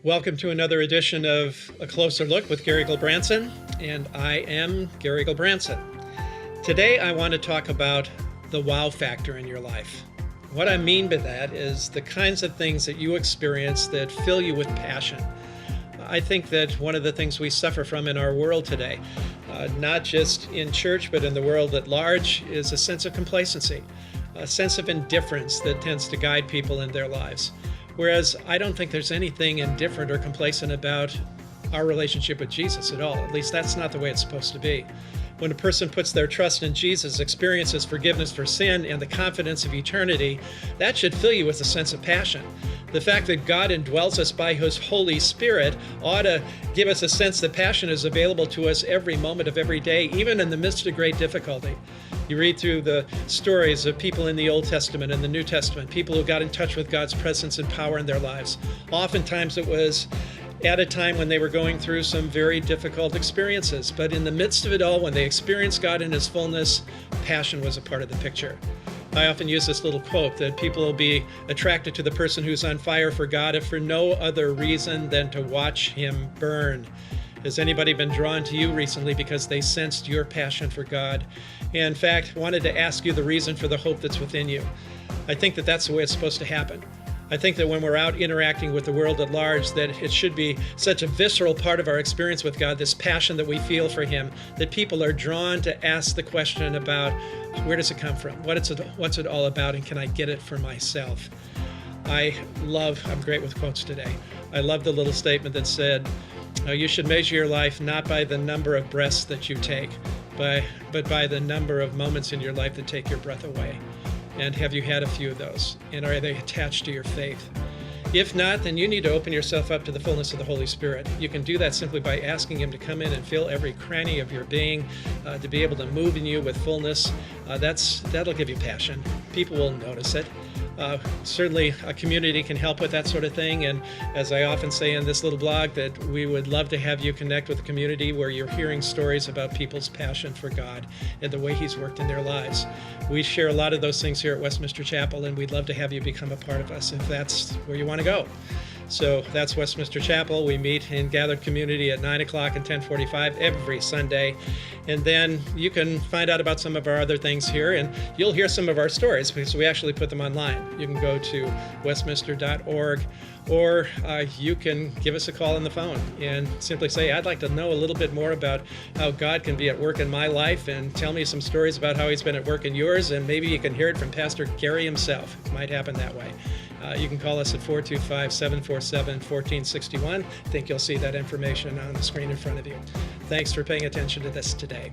Welcome to another edition of A Closer Look with Gary Gulbranson, and I am Gary Gulbranson. Today I want to talk about the wow factor in your life. What I mean by that is the kinds of things that you experience that fill you with passion. I think that one of the things we suffer from in our world today, not just in church but in the world at large, is a sense of complacency, a sense of indifference that tends to guide people in their lives. Whereas I don't think there's anything indifferent or complacent about our relationship with Jesus at all. At least that's not the way it's supposed to be. When a person puts their trust in Jesus, experiences forgiveness for sin and the confidence of eternity, that should fill you with a sense of passion. The fact that God indwells us by His Holy Spirit ought to give us a sense that passion is available to us every moment of every day, even in the midst of great difficulty. You read through the stories of people in the Old Testament and the New Testament, people who got in touch with God's presence and power in their lives. Oftentimes it was at a time when they were going through some very difficult experiences. But in the midst of it all, when they experienced God in His fullness, passion was a part of the picture. I often use this little quote that people will be attracted to the person who's on fire for God if for no other reason than to watch him burn. Has anybody been drawn to you recently because they sensed your passion for God? And in fact, wanted to ask you the reason for the hope that's within you. I think that that's the way it's supposed to happen. I think that when we're out interacting with the world at large, that it should be such a visceral part of our experience with God, this passion that we feel for Him, that people are drawn to ask the question about, where does it come from? What's it all about, and can I get it for myself? I'm great with quotes today. I love the little statement that said, you should measure your life not by the number of breaths that you take, but by the number of moments in your life that take your breath away. And have you had a few of those? And are they attached to your faith? If not, then you need to open yourself up to the fullness of the Holy Spirit. You can do that simply by asking Him to come in and fill every cranny of your being, to be able to move in you with fullness. That'll give you passion. People will notice it. Certainly a community can help with that sort of thing, and as I often say in this little blog, that we would love to have you connect with a community where you're hearing stories about people's passion for God and the way He's worked in their lives. We share a lot of those things here at Westminster Chapel, and we'd love to have you become a part of us if that's where you want to go. So that's Westminster Chapel. We meet in gathered community at 9 o'clock and 10:45 every Sunday. And then you can find out about some of our other things here, and you'll hear some of our stories because we actually put them online. You can go to westminster.org, or you can give us a call on the phone and simply say, I'd like to know a little bit more about how God can be at work in my life, and tell me some stories about how He's been at work in yours, and maybe you can hear it from Pastor Gary himself. It might happen that way. You can call us at 425-747-1461. I think you'll see that information on the screen in front of you. Thanks for paying attention to this today.